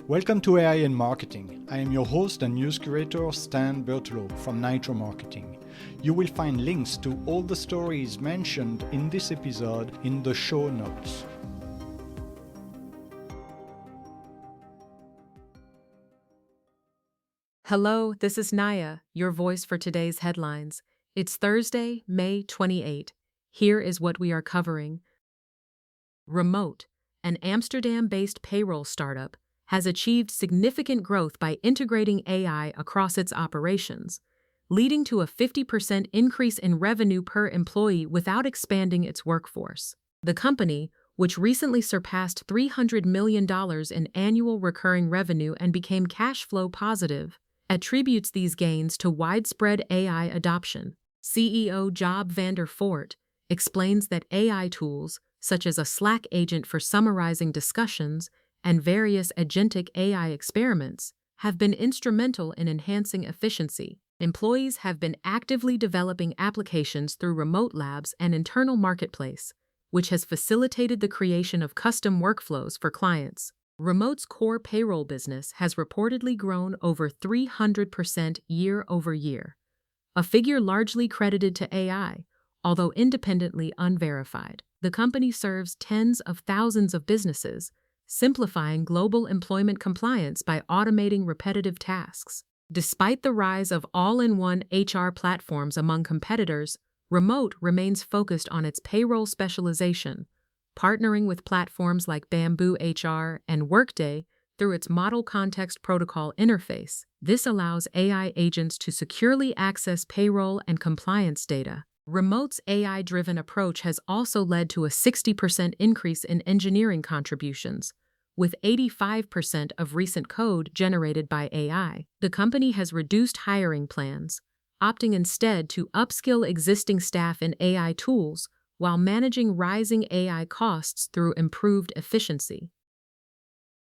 Welcome to AI in Marketing. I am your host and news curator Stan Bertolo from Nitro Marketing. You will find links to all the stories mentioned in this episode in the show notes. Hello, this is Naya, your voice for today's headlines. It's Thursday, May 28. Here is what we are covering. Remote, an Amsterdam-based payroll startup, has achieved significant growth by integrating AI across its operations, leading to a 50% increase in revenue per employee without expanding its workforce. The company, which recently surpassed $300 million in annual recurring revenue and became cash flow positive, attributes these gains to widespread AI adoption. CEO Job van der Voort explains that AI tools, such as a Slack agent for summarizing discussions and various agentic AI experiments, have been instrumental in enhancing efficiency. Employees have been actively developing applications through remote labs and internal marketplace, which has facilitated the creation of custom workflows for clients. Remote's core payroll business has reportedly grown over 300% year over year, a figure largely credited to AI, although independently unverified. The company serves tens of thousands of businesses, simplifying global employment compliance by automating repetitive tasks. Despite the rise of all-in-one HR platforms among competitors, Remote remains focused on its payroll specialization, partnering with platforms like Bamboo HR and Workday through its Model Context Protocol interface. This allows AI agents to securely access payroll and compliance data. Remote's AI-driven approach has also led to a 60% increase in engineering contributions, with 85% of recent code generated by AI. The company has reduced hiring plans, opting instead to upskill existing staff in AI tools while managing rising AI costs through improved efficiency.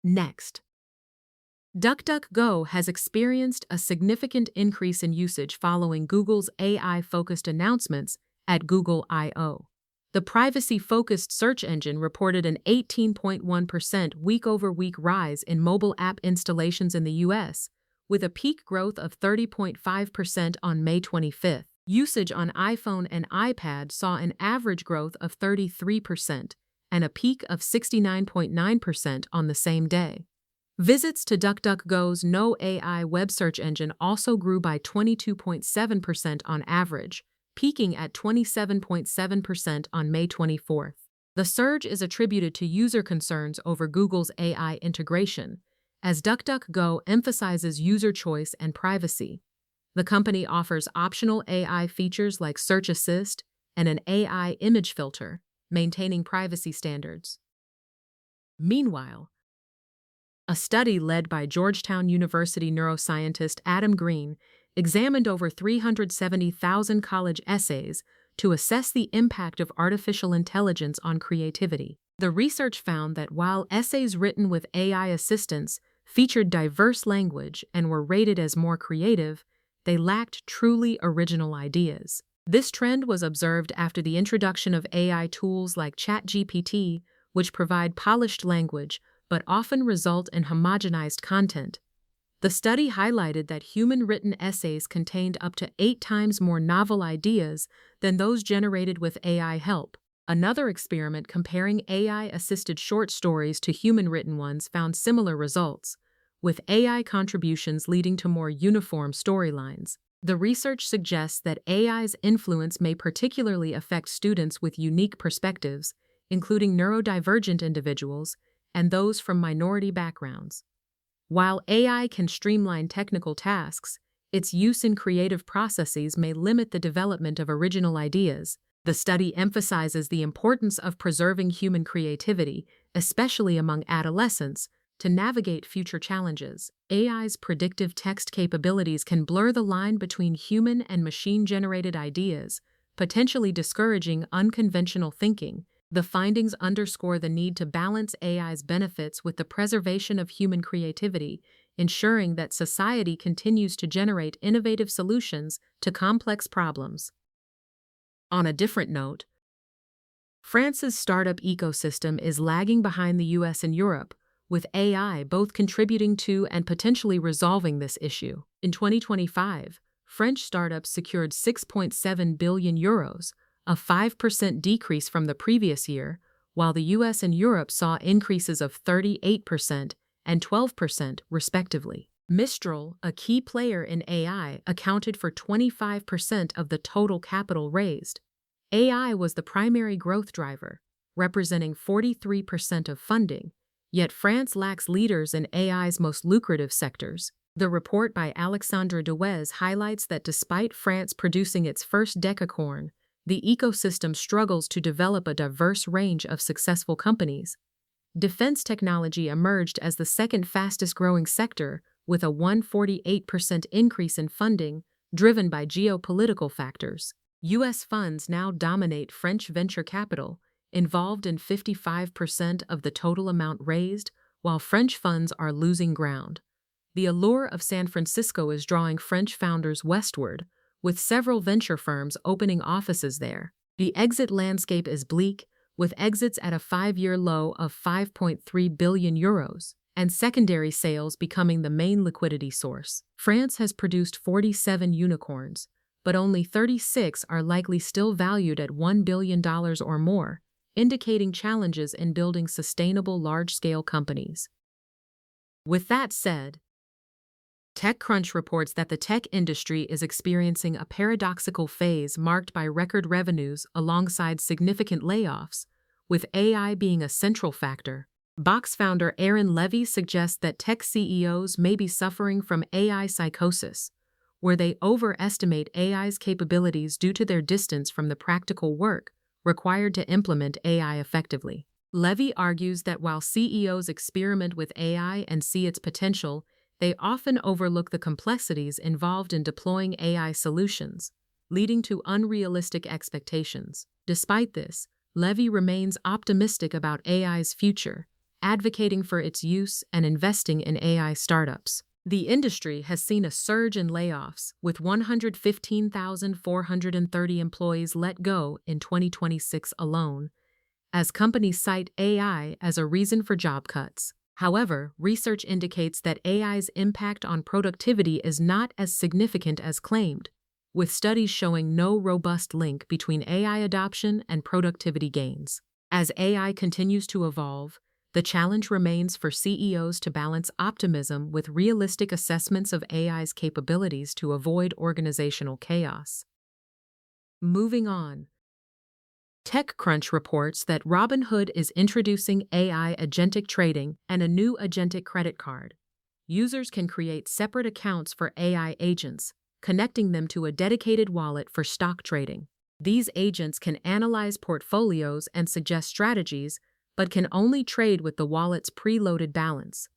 Next, DuckDuckGo has experienced a significant increase in usage following Google's AI-focused announcements at Google I/O. The privacy-focused search engine reported an 18.1% week-over-week rise in mobile app installations in the U.S., with a peak growth of 30.5% on May 25th. Usage on iPhone and iPad saw an average growth of 33% and a peak of 69.9% on the same day. Visits to DuckDuckGo's No AI web search engine also grew by 22.7% on average, peaking at 27.7% on May 24th. The surge is attributed to user concerns over Google's AI integration, as DuckDuckGo emphasizes user choice and privacy. The company offers optional AI features like Search Assist and an AI image filter, maintaining privacy standards. Meanwhile, a study led by Georgetown University neuroscientist Adam Green examined over 370,000 college essays to assess the impact of artificial intelligence on creativity. The research found that while essays written with AI assistance featured diverse language and were rated as more creative, they lacked truly original ideas. This trend was observed after the introduction of AI tools like ChatGPT, which provide polished language but often result in homogenized content. The study highlighted that human-written essays contained up to 8 times more novel ideas than those generated with AI help. Another experiment comparing AI-assisted short stories to human-written ones found similar results, with AI contributions leading to more uniform storylines. The research suggests that AI's influence may particularly affect students with unique perspectives, including neurodivergent individuals and those from minority backgrounds. While AI can streamline technical tasks, its use in creative processes may limit the development of original ideas. The study emphasizes the importance of preserving human creativity, especially among adolescents, to navigate future challenges. AI's predictive text capabilities can blur the line between human and machine-generated ideas, potentially discouraging unconventional thinking. The findings underscore the need to balance AI's benefits with the preservation of human creativity, ensuring that society continues to generate innovative solutions to complex problems. On a different note, France's startup ecosystem is lagging behind the US and Europe, with AI both contributing to and potentially resolving this issue. In 2025, French startups secured 6.7 billion euros, a 5% decrease from the previous year, while the US and Europe saw increases of 38% and 12% respectively. Mistral, a key player in AI, accounted for 25% of the total capital raised. AI was the primary growth driver, representing 43% of funding, yet France lacks leaders in AI's most lucrative sectors. The report by Alexandre Dewez highlights that despite France producing its first decacorn, the ecosystem struggles to develop a diverse range of successful companies. Defense technology emerged as the second fastest-growing sector, with a 148% increase in funding, driven by geopolitical factors. U.S. funds now dominate French venture capital, involved in 55% of the total amount raised, while French funds are losing ground. The allure of San Francisco is drawing French founders westward, with several venture firms opening offices there. The exit landscape is bleak, with exits at a 5-year low of 5.3 billion euros, and secondary sales becoming the main liquidity source. France has produced 47 unicorns, but only 36 are likely still valued at $1 billion or more, indicating challenges in building sustainable large-scale companies. With that said, TechCrunch reports that the tech industry is experiencing a paradoxical phase marked by record revenues alongside significant layoffs, with AI being a central factor. Box founder Aaron Levy suggests that tech CEOs may be suffering from AI psychosis, where they overestimate AI's capabilities due to their distance from the practical work required to implement AI effectively. Levy argues that while CEOs experiment with AI and see its potential, they often overlook the complexities involved in deploying AI solutions, leading to unrealistic expectations. Despite this, Levy remains optimistic about AI's future, advocating for its use and investing in AI startups. The industry has seen a surge in layoffs, with 115,430 employees let go in 2026 alone, as companies cite AI as a reason for job cuts. However, research indicates that AI's impact on productivity is not as significant as claimed, with studies showing no robust link between AI adoption and productivity gains. As AI continues to evolve, the challenge remains for CEOs to balance optimism with realistic assessments of AI's capabilities to avoid organizational chaos. Moving on. TechCrunch reports that Robinhood is introducing AI agentic trading and a new agentic credit card. Users can create separate accounts for AI agents, connecting them to a dedicated wallet for stock trading. These agents can analyze portfolios and suggest strategies, but can only trade with the wallet's preloaded balance.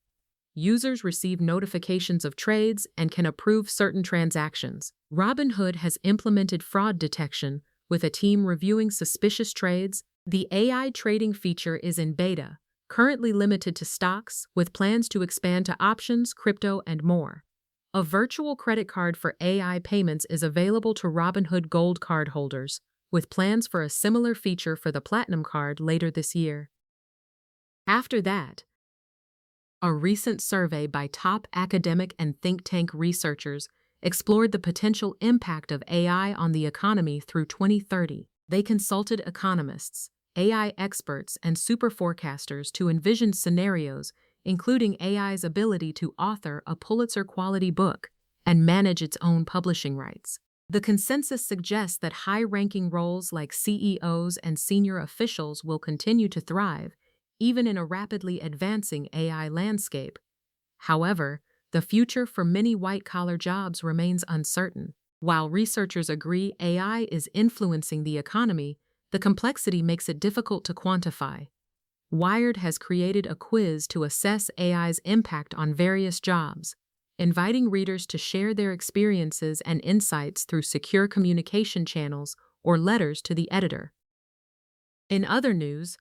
Users receive notifications of trades and can approve certain transactions. Robinhood has implemented fraud detection, with a team reviewing suspicious trades. The AI trading feature is in beta, currently limited to stocks, with plans to expand to options, crypto, and more. A virtual credit card for AI payments is available to Robinhood Gold card holders, with plans for a similar feature for the Platinum card later this year. After that, a recent survey by top academic and think tank researchers explored the potential impact of AI on the economy through 2030. They consulted economists, AI experts, and super forecasters to envision scenarios, including AI's ability to author a Pulitzer-quality book and manage its own publishing rights. The consensus suggests that high-ranking roles like CEOs and senior officials will continue to thrive, even in a rapidly advancing AI landscape. However, the future for many white-collar jobs remains uncertain. While researchers agree AI is influencing the economy, the complexity makes it difficult to quantify. Wired has created a quiz to assess AI's impact on various jobs, inviting readers to share their experiences and insights through secure communication channels or letters to the editor. In other news,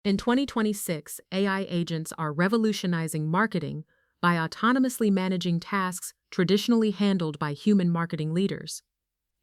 in 2026, AI agents are revolutionizing marketing by autonomously managing tasks traditionally handled by human marketing leaders.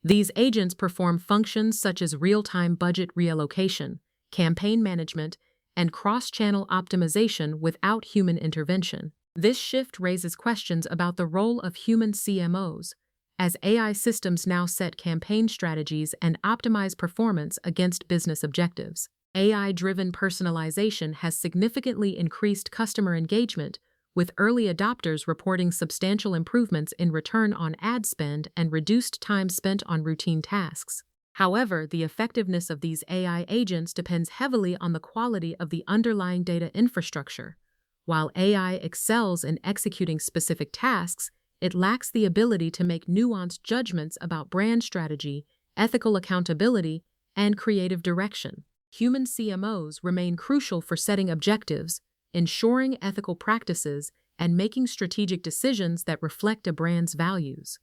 These agents perform functions such as real-time budget reallocation, campaign management, and cross-channel optimization without human intervention. This shift raises questions about the role of human CMOs, as AI systems now set campaign strategies and optimize performance against business objectives. AI-driven personalization has significantly increased customer engagement, with early adopters reporting substantial improvements in return on ad spend and reduced time spent on routine tasks. However, the effectiveness of these AI agents depends heavily on the quality of the underlying data infrastructure. While AI excels in executing specific tasks, it lacks the ability to make nuanced judgments about brand strategy, ethical accountability, and creative direction. Human CMOs remain crucial for setting objectives, ensuring ethical practices, and making strategic decisions that reflect a brand's values.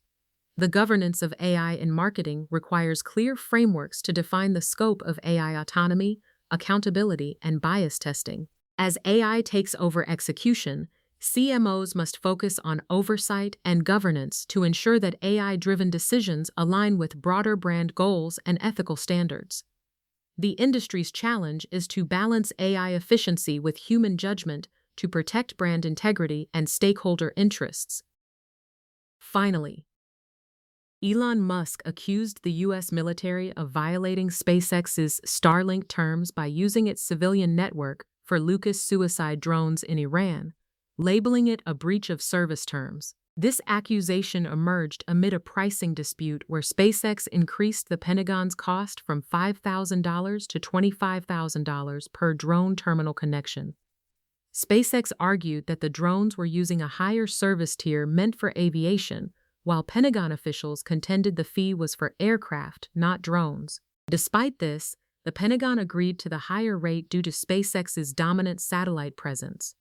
The governance of AI in marketing requires clear frameworks to define the scope of AI autonomy, accountability, and bias testing. As AI takes over execution, CMOs must focus on oversight and governance to ensure that AI-driven decisions align with broader brand goals and ethical standards. The industry's challenge is to balance AI efficiency with human judgment to protect brand integrity and stakeholder interests. Finally, Elon Musk accused the U.S. military of violating SpaceX's Starlink terms by using its civilian network for Lucas suicide drones in Iran, labeling it a breach of service terms. This accusation emerged amid a pricing dispute where SpaceX increased the Pentagon's cost from $5,000 to $25,000 per drone terminal connection. SpaceX argued that the drones were using a higher service tier meant for aviation, while Pentagon officials contended the fee was for aircraft, not drones. Despite this, the Pentagon agreed to the higher rate due to SpaceX's dominant satellite presence.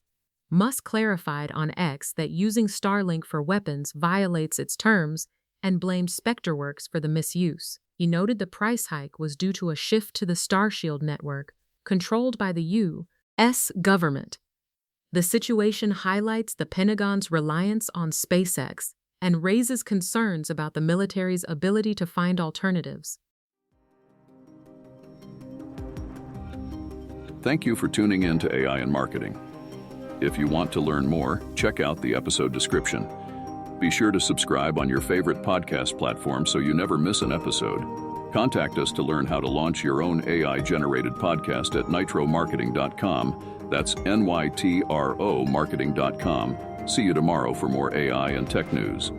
Musk clarified on X that using Starlink for weapons violates its terms and blamed SpectreWorks for the misuse. He noted the price hike was due to a shift to the Starshield network, controlled by the U.S. government. The situation highlights the Pentagon's reliance on SpaceX and raises concerns about the military's ability to find alternatives. Thank you for tuning in to AI and Marketing. If you want to learn more, check out the episode description. Be sure to subscribe on your favorite podcast platform so you never miss an episode. Contact us to learn how to launch your own AI-generated podcast at nitromarketing.com. That's NYTRO marketing.com. See you tomorrow for more AI and tech news.